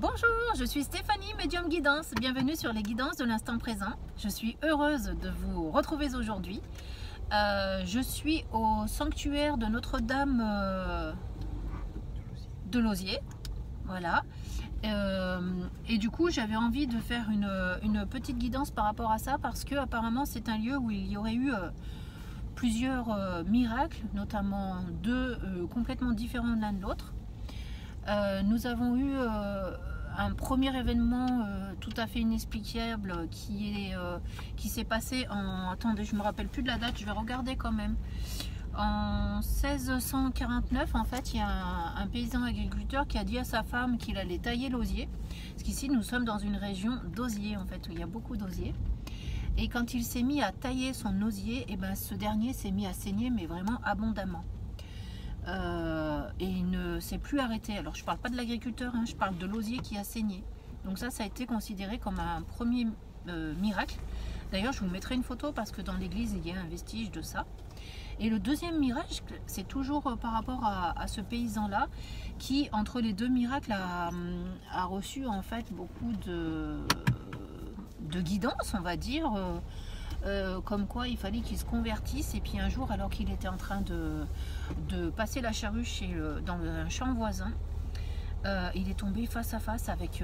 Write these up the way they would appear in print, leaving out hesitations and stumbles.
Bonjour, je suis Stéphanie, médium guidance. Bienvenue sur les guidances de l'instant présent. Je suis heureuse de vous retrouver aujourd'hui. Je suis au sanctuaire de Notre-Dame de Lauziers. Voilà. Et du coup, j'avais envie de faire une petite guidance par rapport à ça parce que apparemment c'est un lieu où il y aurait eu plusieurs miracles, notamment deux complètement différents l'un de l'autre. Nous avons eu un premier événement tout à fait inexplicable qui s'est passé en... Attendez, je me rappelle plus de la date, je vais regarder quand même. En 1649, en fait, il y a un paysan agriculteur qui a dit à sa femme qu'il allait tailler l'osier. Parce qu'ici, nous sommes dans une région d'osier, en fait, où il y a beaucoup d'osier. Et quand il s'est mis à tailler son osier, et ben, ce dernier s'est mis à saigner, mais vraiment abondamment. Et il ne s'est plus arrêté. Alors je parle pas de l'agriculteur, hein, je parle de l'osier qui a saigné. Donc ça a été considéré comme un premier miracle. D'ailleurs je vous mettrai une photo parce que dans l'église il y a un vestige de ça. Et le deuxième miracle, c'est toujours par rapport à ce paysan là qui entre les deux miracles a reçu en fait beaucoup de guidance, on va dire. Comme quoi il fallait qu'il se convertisse, et puis un jour alors qu'il était en train de passer la charrue dans un champ voisin, il est tombé face à face avec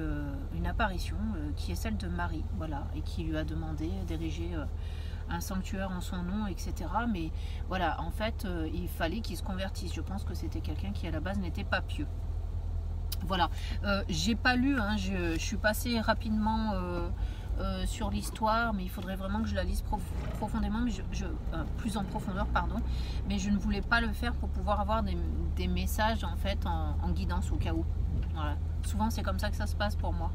une apparition qui est celle de Marie, voilà, et qui lui a demandé d'ériger un sanctuaire en son nom, etc. Mais voilà, en fait il fallait qu'il se convertisse. Je pense que c'était quelqu'un qui à la base n'était pas pieux. Voilà, j'ai pas lu, hein, je suis passée rapidement sur l'histoire, mais il faudrait vraiment que je la lise profondément, mais plus en profondeur, pardon. Mais je ne voulais pas le faire pour pouvoir avoir des messages en fait en guidance au cas où. Voilà. Souvent c'est comme ça que ça se passe pour moi.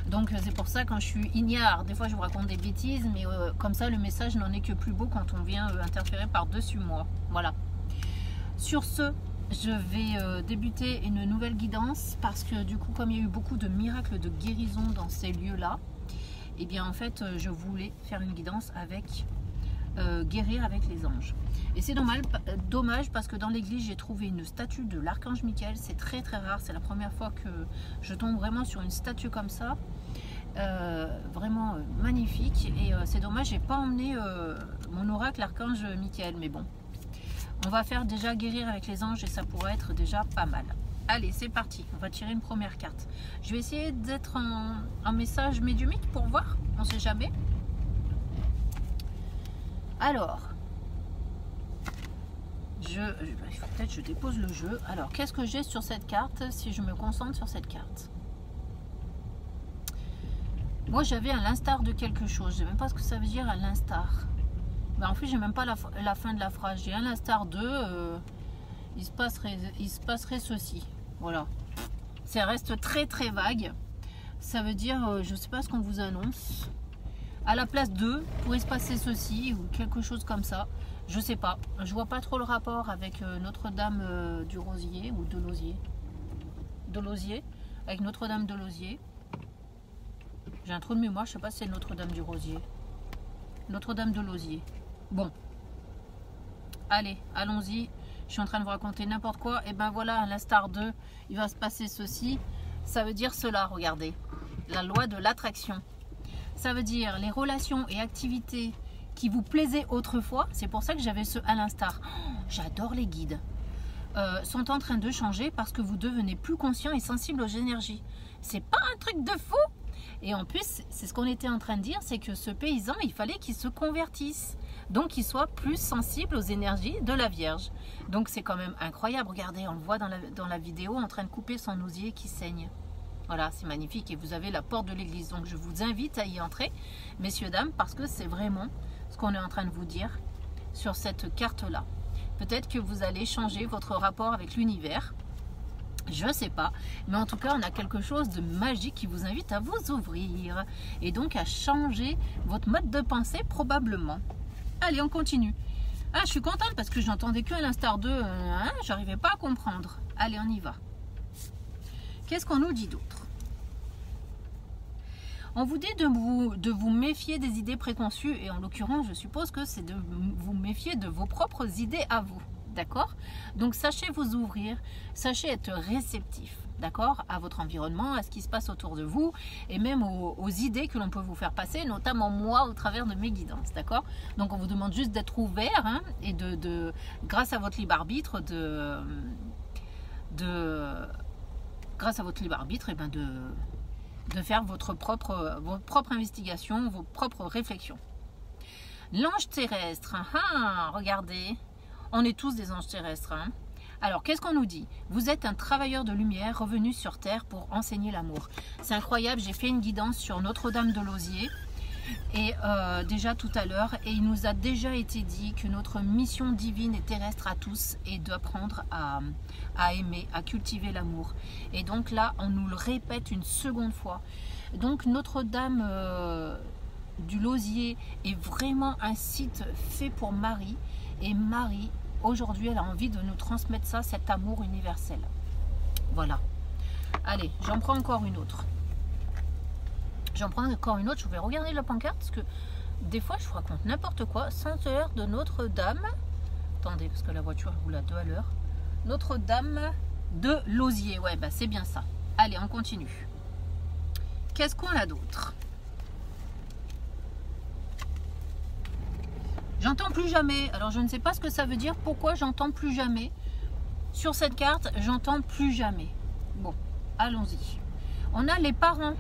Donc c'est pour ça quand je suis ignare, des fois je vous raconte des bêtises, mais comme ça le message n'en est que plus beau quand on vient interférer par-dessus moi. Voilà. Sur ce, je vais débuter une nouvelle guidance parce que du coup comme il y a eu beaucoup de miracles de guérison dans ces lieux-là, et bien en fait je voulais faire une guidance avec guérir avec les anges. Et c'est dommage parce que dans l'église j'ai trouvé une statue de l'archange Michael. C'est très rare, c'est la première fois que je tombe vraiment sur une statue comme ça, vraiment magnifique. Et c'est dommage, j'ai pas emmené mon oracle l'archange Michael, mais bon, on va faire déjà guérir avec les anges et ça pourrait être déjà pas mal. Allez, c'est parti, on va tirer une première carte. Je vais essayer d'être en message médiumique pour voir, on sait jamais. Alors, peut-être je dépose le jeu. Alors, qu'est-ce que j'ai sur cette carte si je me concentre sur cette carte? Moi, j'avais à l'instar de quelque chose. Je ne sais même pas ce que ça veut dire à l'instar. Ben, en fait, j'ai même pas la fin de la phrase. J'ai à l'instar de... il se passerait ceci. Voilà. Ça reste très vague. Ça veut dire, je sais pas ce qu'on vous annonce. À la place de, pourrait se passer ceci ou quelque chose comme ça. Je sais pas. Je vois pas trop le rapport avec Notre-Dame du Rosier ou de Lauziers. De Lauziers. Avec Notre-Dame de Lauziers. J'ai un trou de mémoire, je sais pas si c'est Notre-Dame du Rosier. Notre-Dame de Lauziers. Bon. Allez, allons-y. Je suis en train de vous raconter n'importe quoi. Et ben voilà, à l'instar de, il va se passer ceci. Ça veut dire cela, regardez. La loi de l'attraction. Ça veut dire les relations et activités qui vous plaisaient autrefois. C'est pour ça que j'avais ce à l'instar. Oh, j'adore les guides. Sont en train de changer parce que vous devenez plus conscient et sensible aux énergies. C'est pas un truc de fou. Et en plus, c'est ce qu'on était en train de dire, c'est que ce paysan, il fallait qu'il se convertisse. Donc qu'il soit plus sensible aux énergies de la Vierge. Donc c'est quand même incroyable. Regardez, on le voit dans la vidéo en train de couper son osier qui saigne. Voilà, c'est magnifique. Et vous avez la porte de l'église. Donc je vous invite à y entrer, messieurs, dames, parce que c'est vraiment ce qu'on est en train de vous dire sur cette carte-là. Peut-être que vous allez changer votre rapport avec l'univers. Je ne sais pas. Mais en tout cas, on a quelque chose de magique qui vous invite à vous ouvrir. Et donc à changer votre mode de pensée probablement. Allez, on continue. Ah, je suis contente parce que j'entendais que à l'instar de... j'arrivais pas à comprendre. Allez, on y va. Qu'est-ce qu'on nous dit d'autre? On vous dit de vous méfier des idées préconçues. Et en l'occurrence, je suppose que c'est de vous méfier de vos propres idées à vous. d'accord? Donc sachez vous ouvrir, sachez être réceptif, d'accord, à votre environnement, à ce qui se passe autour de vous et même aux idées que l'on peut vous faire passer, notamment moi au travers de mes guidances, d'accord? Donc on vous demande juste d'être ouvert, hein, et grâce à votre libre arbitre, grâce à votre libre arbitre, et ben de faire votre propre investigation, vos propres réflexions. L'ange terrestre, regardez, on est tous des anges terrestres, hein. Alors, qu'est-ce qu'on nous dit? Vous êtes un travailleur de lumière revenu sur Terre pour enseigner l'amour. C'est incroyable, j'ai fait une guidance sur Notre-Dame de Lausier, et déjà tout à l'heure, et il nous a déjà été dit que notre mission divine et terrestre à tous est d'apprendre à aimer, à cultiver l'amour. Et donc là, on nous le répète une seconde fois. Donc Notre-Dame du Lausier est vraiment un site fait pour Marie, et Marie, aujourd'hui, elle a envie de nous transmettre ça, cet amour universel. Voilà. Allez, j'en prends encore une autre. Je vais regarder la pancarte parce que des fois, je vous raconte n'importe quoi. Sanctuaire de Notre-Dame. Attendez, parce que la voiture roule à 2 à l'heure. Notre-Dame de Lausier. Ouais, bah c'est bien ça. Allez, on continue. Qu'est-ce qu'on a d'autre? J'entends plus jamais. Alors, je ne sais pas ce que ça veut dire. Pourquoi j'entends plus jamais? Sur cette carte, j'entends plus jamais. Bon, allons-y. On a les parents.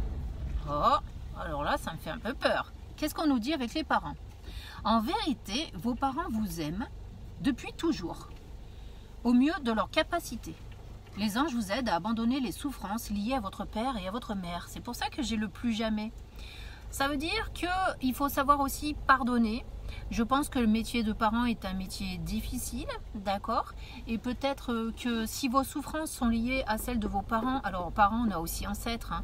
Oh, alors là, ça me fait un peu peur. Qu'est-ce qu'on nous dit avec les parents? En vérité, vos parents vous aiment depuis toujours, au mieux de leur capacité. Les anges vous aident à abandonner les souffrances liées à votre père et à votre mère. C'est pour ça que j'ai le plus jamais. Ça veut dire qu'il faut savoir aussi pardonner. Je pense que le métier de parent est un métier difficile, d'accord? Et peut-être que si vos souffrances sont liées à celles de vos parents, alors parents, on a aussi ancêtres, hein,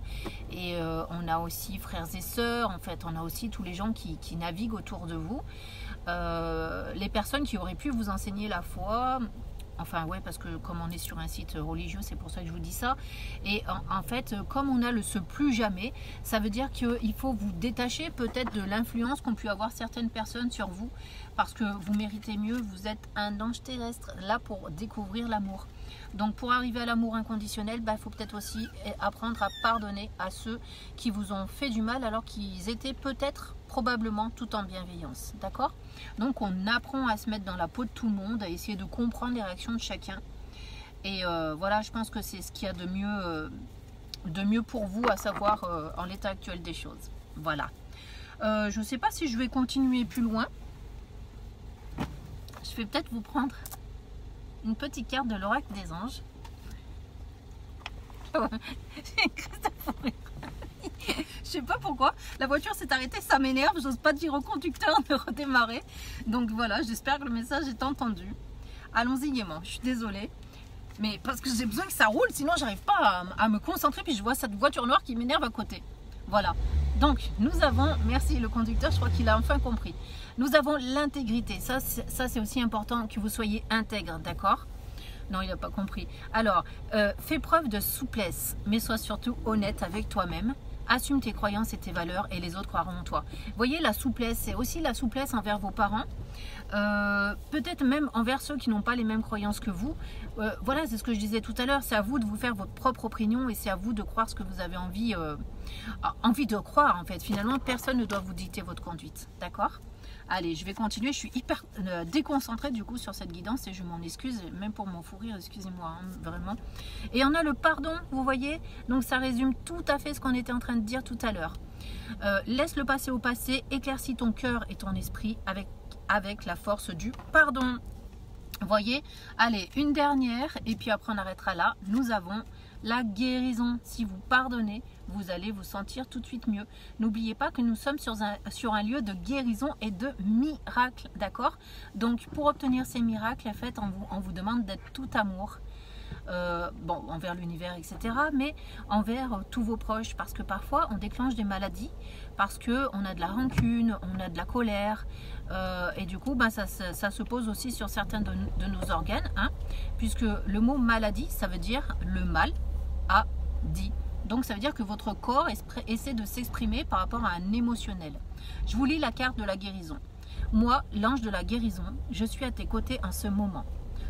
et on a aussi frères et sœurs, en fait, on a aussi tous les gens qui naviguent autour de vous. Les personnes qui auraient pu vous enseigner la foi, enfin ouais, parce que comme on est sur un site religieux, c'est pour ça que je vous dis ça. Et en fait, comme on a ce plus jamais, ça veut dire qu'il faut vous détacher peut-être de l'influence qu'ont pu avoir certaines personnes sur vous, parce que vous méritez mieux, vous êtes un ange terrestre, là pour découvrir l'amour. Donc pour arriver à l'amour inconditionnel, il faut peut-être aussi apprendre à pardonner à ceux qui vous ont fait du mal alors qu'ils étaient peut-être probablement tout en bienveillance, d'accord? Donc on apprend à se mettre dans la peau de tout le monde, à essayer de comprendre les réactions de chacun. Et voilà, je pense que c'est ce qu'il y a de mieux pour vous à savoir en l'état actuel des choses. Voilà. Je ne sais pas si je vais continuer plus loin. Je vais peut-être vous prendre une petite carte de l'oracle des anges. J'ai une crise de fou rire. Je sais pas pourquoi, la voiture s'est arrêtée, ça m'énerve, j'ose pas dire au conducteur de redémarrer. Donc voilà, j'espère que le message est entendu. Allons-y gaiement, je suis désolée. Mais parce que j'ai besoin que ça roule, sinon j'arrive pas à me concentrer, puis je vois cette voiture noire qui m'énerve à côté. Voilà. Donc nous avons, merci le conducteur, je crois qu'il a enfin compris. Nous avons l'intégrité, ça c'est aussi important que vous soyez intègre, d'accord? Non, il n'a pas compris. Alors, fais preuve de souplesse, mais sois surtout honnête avec toi-même. Assume tes croyances et tes valeurs et les autres croiront en toi. Vous voyez, la souplesse, c'est aussi la souplesse envers vos parents. Peut-être même envers ceux qui n'ont pas les mêmes croyances que vous. Voilà, c'est ce que je disais tout à l'heure. C'est à vous de vous faire votre propre opinion et c'est à vous de croire ce que vous avez envie de croire, en fait. Finalement, personne ne doit vous dicter votre conduite. D'accord ? Allez, je vais continuer. Je suis hyper déconcentrée du coup sur cette guidance et je m'en excuse, même pour mon fou rire, excusez-moi, hein, vraiment. Et on a le pardon, vous voyez. Donc ça résume tout à fait ce qu'on était en train de dire tout à l'heure. Laisse le passé au passé, éclaircis ton cœur et ton esprit avec la force du pardon. Vous voyez. Allez, une dernière et puis après on arrêtera là. Nous avons la guérison. Si vous pardonnez, vous allez vous sentir tout de suite mieux. N'oubliez pas que nous sommes sur un lieu de guérison et de miracles, d'accord? Donc pour obtenir ces miracles, en fait, on vous demande d'être tout amour. Bon, envers l'univers, etc. Mais envers tous vos proches, parce que parfois on déclenche des maladies, parce qu'on a de la rancune, on a de la colère, et du coup, ça se pose aussi sur certains de nos organes, hein, puisque le mot maladie, ça veut dire le mal a dit. Donc ça veut dire que votre corps essaie de s'exprimer par rapport à un émotionnel. Je vous lis la carte de la guérison. Moi, l'ange de la guérison, je suis à tes côtés en ce moment.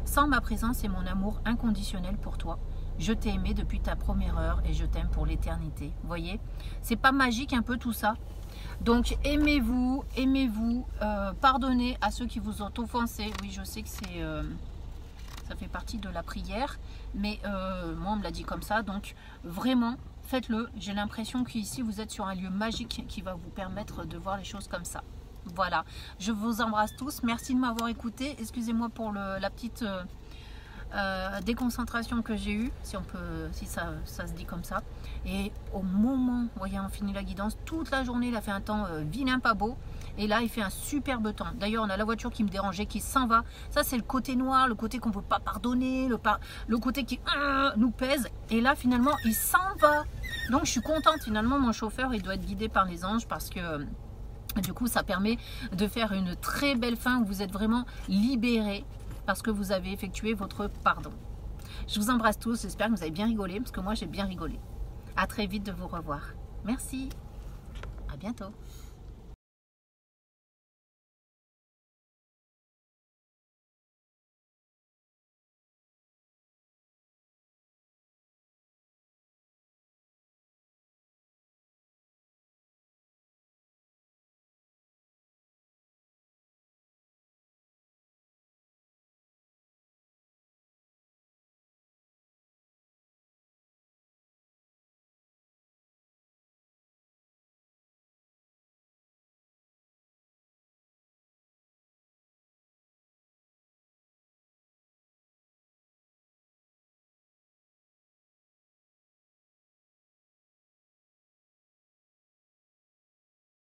sans ma présence et mon amour inconditionnel pour toi. Je t'ai aimé depuis ta première heure et je t'aime pour l'éternité. Vous voyez, c'est pas magique un peu tout ça? Donc aimez-vous, aimez-vous, pardonnez à ceux qui vous ont offensé. Oui, je sais que c'est, ça fait partie de la prière, mais moi on me l'a dit comme ça, donc vraiment faites-le. J'ai l'impression qu'ici vous êtes sur un lieu magique qui va vous permettre de voir les choses comme ça. Voilà, je vous embrasse tous, merci de m'avoir écouté, excusez-moi pour la petite déconcentration que j'ai eue, si on peut, si ça se dit comme ça. Et au moment, vous voyez, on finit la guidance, toute la journée il a fait un temps vilain pas beau, et là il fait un superbe temps. D'ailleurs on a la voiture qui me dérangeait, qui s'en va. Ça c'est le côté noir, le côté qu'on ne peut pas pardonner, le côté qui nous pèse, et là finalement il s'en va. Donc je suis contente, finalement mon chauffeur il doit être guidé par les anges, parce que du coup ça permet de faire une très belle fin où vous êtes vraiment libérés parce que vous avez effectué votre pardon. Je vous embrasse tous, j'espère que vous avez bien rigolé, parce que moi j'ai bien rigolé. À très vite de vous revoir. Merci, à bientôt.